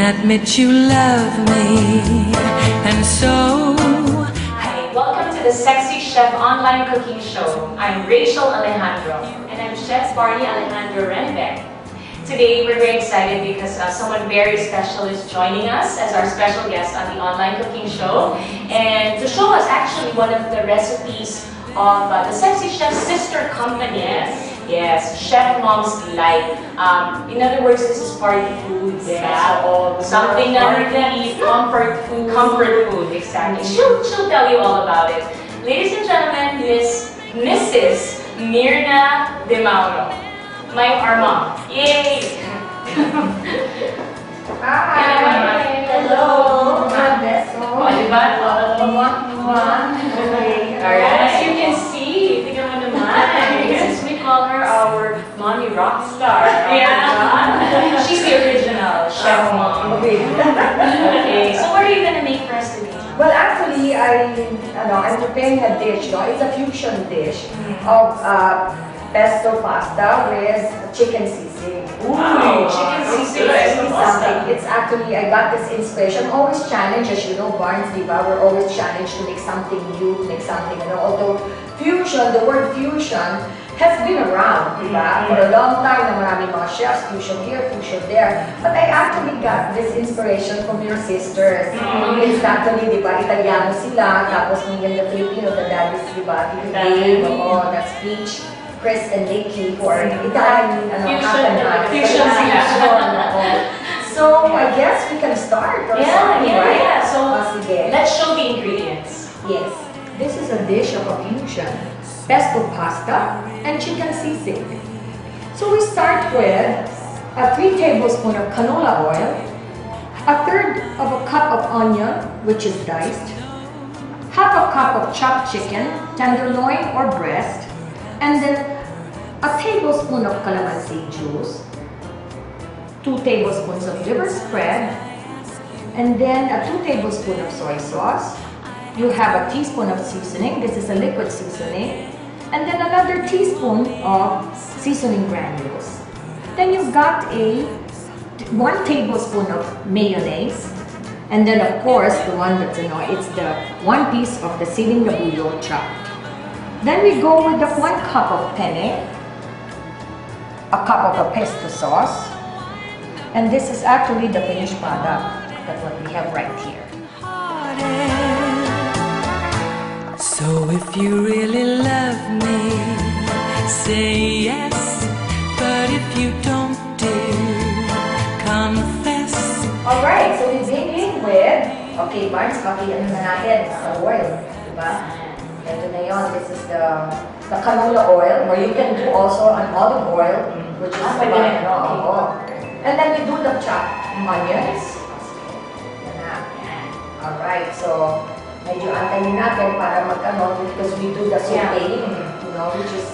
admit you love me, and so. Hi, welcome to the Sexy Chef online cooking show. I'm Rachel Alejandro. And I'm Chef Barney Alejandro Renbeck. Today we're very excited because someone very special is joining us as our special guest on the online cooking show, and to show us actually one of the recipes of the Sexy Chef's sister company. Yes, Chef Mom's Delight. In other words, this is party food. Something that we can eat, comfort food. Comfort food, exactly. She'll tell you all about it. Ladies and gentlemen, Mrs. Mirna De Mauro. Our mom. Yay! Hi! Hello! Alright, as you can see, tingnan mo naman. Since we call her our mommy rock star. Yeah. She's the original Chef Mom. Okay, so what are you gonna make for us today? Well, actually, I'm preparing a dish. It's a fusion dish of pesto pasta with chicken sisig. Wow, chicken sisig pesto pasta. It's actually, I got this inspiration. I'm always challenged, as you know, Barnes, diba? We're always challenged to make something new, make something, although fusion, the word fusion has been around, diba? For a long time, na maraming mga chefs, fusion here, fusion there. But I actually got this inspiration from your sisters. It's actually, diba, Italiano sila, tapos in the Filipino, the dad is, diba, that's Peach, Chris and Nikki, who are Italian, fusion. So I guess we can start. Yeah. So let's show the ingredients. Yes, this is a dish of a fusion: pesto pasta and chicken sisig. So we start with 3 tablespoons of canola oil, 1/3 of a cup of onion, which is diced, 1/2 cup of chopped chicken, tenderloin or breast, and then a tablespoon of calamansi juice, 2 tablespoons of liver spread, and then 2 tablespoons of soy sauce. You have a teaspoon of seasoning. This is a liquid seasoning. And then another teaspoon of seasoning granules. Then you've got 1 tablespoon of mayonnaise. And then of course, the one that's, it's the 1 piece of the siling na buyo chopped. Then we go with the 1 cup of penne, a cup of the pesto sauce, and this is actually the finished product. That's what we have right here. So if you really love me, say yes. But if you don't, dear, confess. Alright, so we begin with, okay, Barnes, ano na natin sa oil, diba? Ito na yun, this is the canola oil, or you can do also an olive oil, which is and then you do the chopped onions. Alright, so medyo antayin natin para because we do the sauteing, which is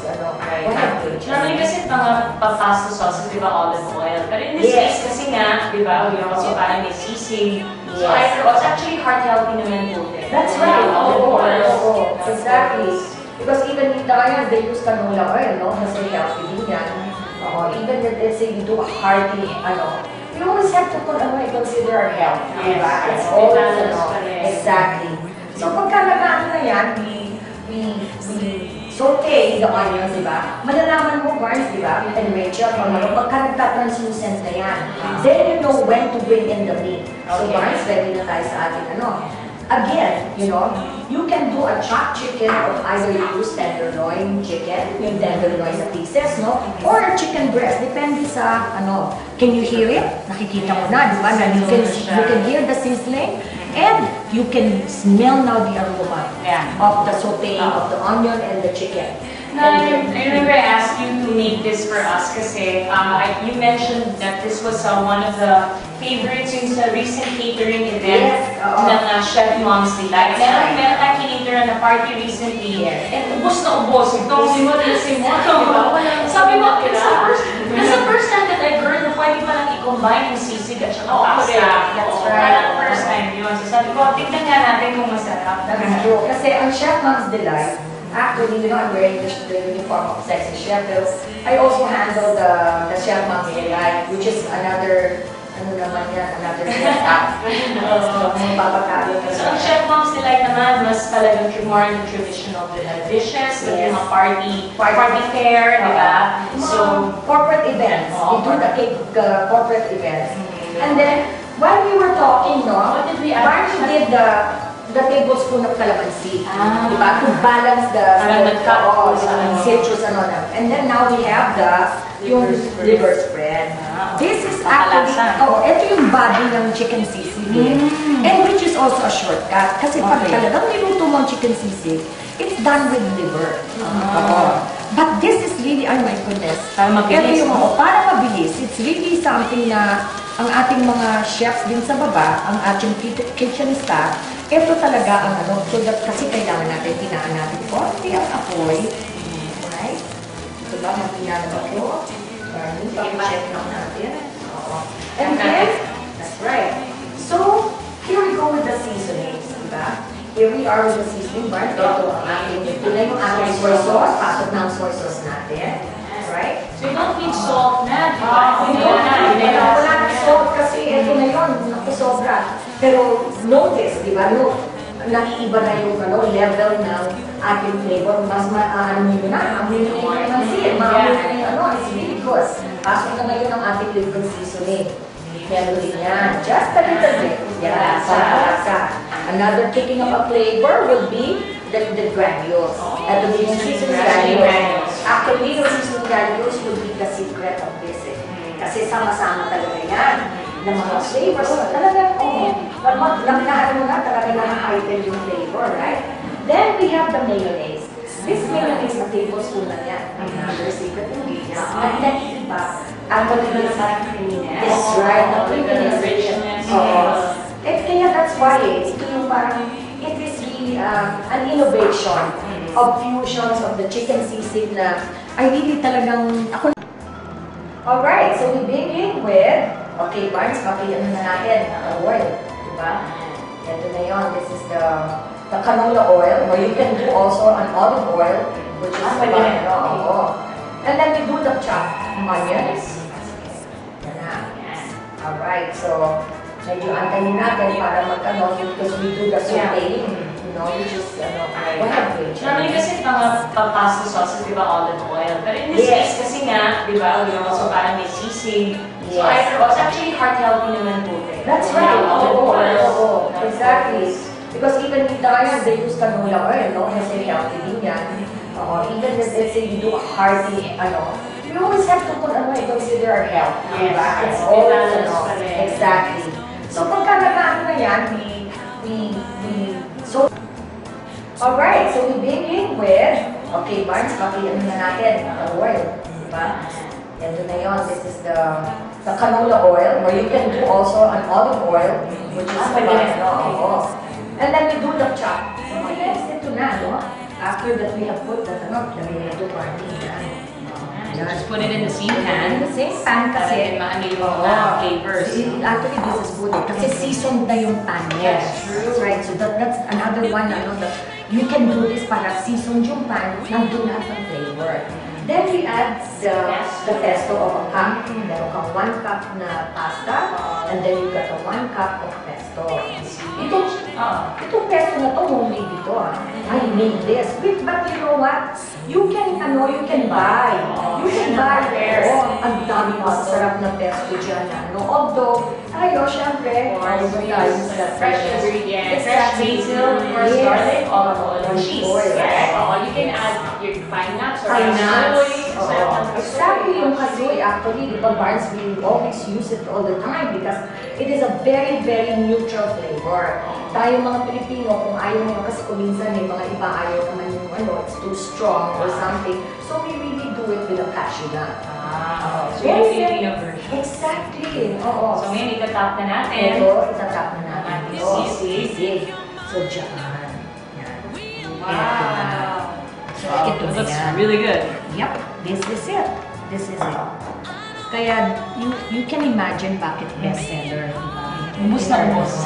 Normally kasi mga pasta sauces, di ba, olive oil. Pero in this case kasi nga, di ba, kasi parang may sisig. So it's actually heart healthy naman po. That's right. Exactly. Because even in Thailand, they use canola oil, kasi healthy din yan. Even if let's say you do a hearty, we always have to consider our health. It's always, exactly. So pagka na yan, we saute the onions, diba? Malalaman mo, Barnes, diba? And Rachel, pagka nagka-translucent na yan, then you know when to bring in the meat. So Barnes, ready na tayo sa ating Again, you can do a chopped chicken or either you use tenderloin chicken, yung tenderloin na pieces, or a chicken breast, depende sa, can you hear it? Nakikita mo na, di ba? You can hear the sizzling, and you can smell now the aroma of the sauteing of the onion and the chicken. Now, I remember I asked you to make this for us kasi you mentioned that this was one of the favorites in sa recent catering event ng Chef Mom's Delight. Meron tayong kinitera na party recently, and ubos na ubos. Itong simot. Sabi ko, it's the first time that I've heard na pwede palang i-combine yung sisig at saka pasta. That's right. First time yun. So sabi ko, tignan nga natin kung masarap. That's true. Kasi ang Chef Mom's Delight, actually, I'm wearing the uniform of Sexy Chef. I also handle the Chef Mom's Delight, which is another Ano naman yan, another setup. Magpapatalo na So, ang Chef Mom's Delight naman was talagang more on the traditional dishes, like yung mga party fair, di ba? So, corporate events. We do the cake, corporate events. And then, while we were talking, What did we add? Barney did the tablespoon of calamansi. Ah. Diba? To balance the citrus and all that. And then now we have yung liver spread. This is actually, ito yung body ng chicken sisig. And which is also a shortcut. Kasi pag talagang niluto mo ang chicken sisig, it's done with liver. But this is really, oh my goodness. Para mabilis. Para mabilis. It's really something na ang ating mga chefs din sa baba, ang ating kitchen staff, ito talaga ang ano, so that kasi kailangan natin, tinaan natin konti ang apoy. Right? Ito ba, matinaan ang apoy? Barney, check lang natin. And then, that's right. So, here we go with the seasonings, diba? Here we are with the seasoning, Barney. Ito ang ating, ito na yung ating soy sauce, pasok na ang soy sauce natin. Right? So, you don't need salt na, di ba? Wala na salt kasi ito na yun, nakusobra. Pero notice, di ba, naiiba na yung level ng ating flavor. Mas maano nyo na, amoy nyo na yung mansin, maamoy na yung it's really good. Pasok na ngayon ang ating liver seasoning. Meron din yan, just a little bit. Yan, sa another kicking of a flavor will be the granules. Ito din yung seasoning granules. Actually, yung seasoning granules will be the secret of this. Kasi sama-sama talaga yan ng mga flavors. Talagang, laminahan mo na talaga na-heighten yung flavor, right? Then we have the mayonnaise. This mayonnaise na tablespoon na yan. Another secret ingredient. And then, iba, ang magiging parang creaminess. That's right, the creaminess. Kaya that's why ito yung parang, it is really an innovation of fusions of the chicken sisig na ay really talagang, ako. Alright, so we begin with, okay, Barnes, ano na natin, oil, diba? Ito na yun, this is the canola oil, or you can do also an olive oil, which is and then we do the chopped onions. Yan na. Alright, so, medyo antayin natin para magkano, because we do the sauteing. Which is, Normally kasi mga pasta sauces, di ba, olive oil. But in this case, kasi nga, di ba, we also parang may sisig. So either, it's actually heart-healthy naman po. That's right. Exactly. Because even with Diane, they use canola oil, kasi healthy din yan. Even if, let's say, you do a hearty, we always have to consider our health. Diba? It's always, exactly. So pagka nag-ano na yan, alright, so we begin with, okay, Barnes, ano na natin, oil, diba? Ito na yun, this is the canola oil, or you can do also an olive oil, which is and then we do the chop. Yes, ito na, no? After that we have put the Just put it in the same pan. In the same pan kasi, maano yung mga flavors. Actually, this is good kasi seasoned na yung pan. Yes, true. That's right. So that's another one, you can do this para season yung pan, nandun lahat ng flavor. Then we add the pesto of a cup. Meron kang 1 cup na pasta, and then you got a 1 cup of pesto. Itong pesto na to, homemade dito I made this. But you know what? You can buy. Ang dami masarap na pesto dyan. Although, syempre, Fresh ingredients, fresh basil, fresh garlic, olive oil, and cheese. You can add your pine nuts or exactly, yung kasoy. Actually, di ba, Barnes, we always use it all the time because it is a very, very neutral flavor. Tayo mga Pilipino, kung ayaw nyo, kasi kung minsan may mga iba ayaw naman yung it's too strong or something. So we really do it with a cashew nut. So yung Filipino version. Exactly. So ngayon, itatap na natin. Ito, itatap na natin. Sisig. So, dyan. Wow. So, It looks really good. Yep, this is it. Kaya, you can imagine bakit bestseller, di ba? Ubus na ubus.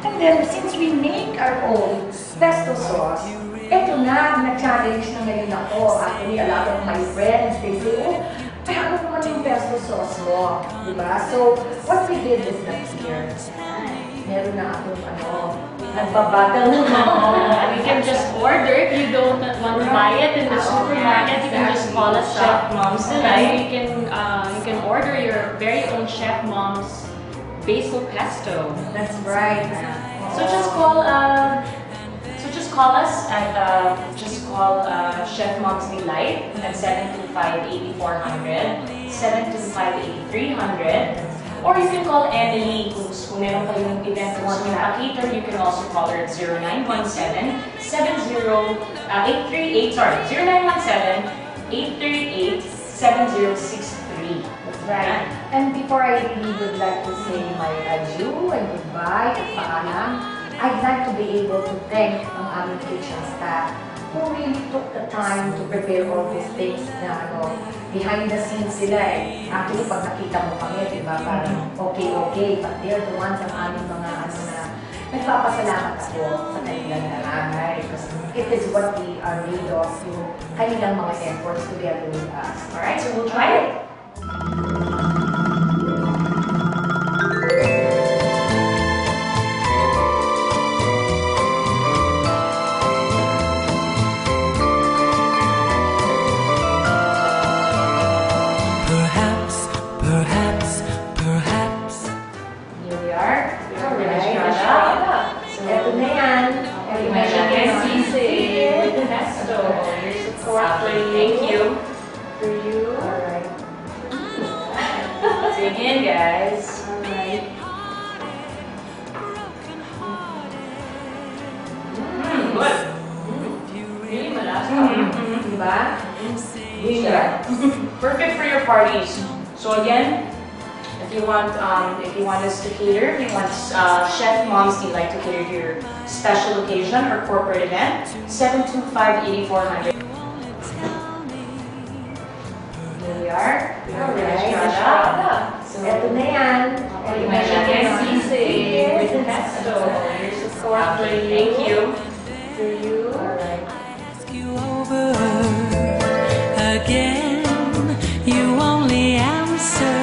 And then, since we make our own pesto sauce, eto na, na-challenge na ngayon ako. Actually, a lot of my friends, they say, ay, ano naman yung pesto sauce mo, di ba? So, what we did is that here, meron na akong nagbabagal na You can just order if you don't want to buy it in the supermarket. You can just call us Chef Mom's Delight. You can order your very own Chef Mom's basil pesto. That's right. So just call us at Chef Mom's Delight at 725-8400, 725-8300, or you can call Emily kung meron kayong event na gusto nyo cater. You can also call her at 0917-838-7063. That's right. And before I leave, would like to say my adieu and goodbye at paalam. I'd like to be able to thank ang aming kitchen staff who really took the time to prepare all these things na behind the scenes sila eh. Actually, pag nakita mo kami, diba, parang okay, but they're the ones ang aming mga na nagpapasalamat ako sa kanilang nalangay because it is what we are made of, yung kanilang mga efforts together with us. Alright, so we'll try it. Perhaps. Here we are. So, eto na yan. Eto na Chicken yan. sisig with pesto. Here's the pork for you. Thank you. For you. Alright. Dig in, guys. Alright. Good. Really malasa. Diba? Yeah. Perfect for your parties. So again, if you want us to cater, if you want Chef Mom's Delight to cater to your special occasion or corporate event, 725-8400. Here we are. Alright. So, eto na yan. Eto na Chicken yan. sisig with pesto. Here's the pork for you. Thank you. For you. Alright. You over again. You only answer.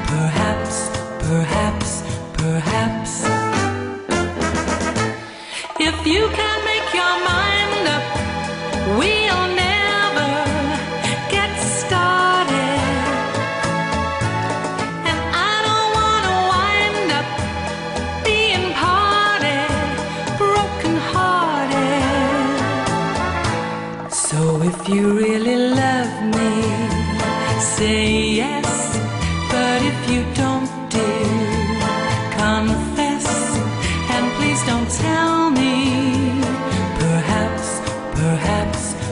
Perhaps. If you can make your mind up, we'll never get started. And I don't wanna wind up being broken hearted. So if you really love me, say yes. But if you don't, dear, confess. And please don't tell me. Perhaps.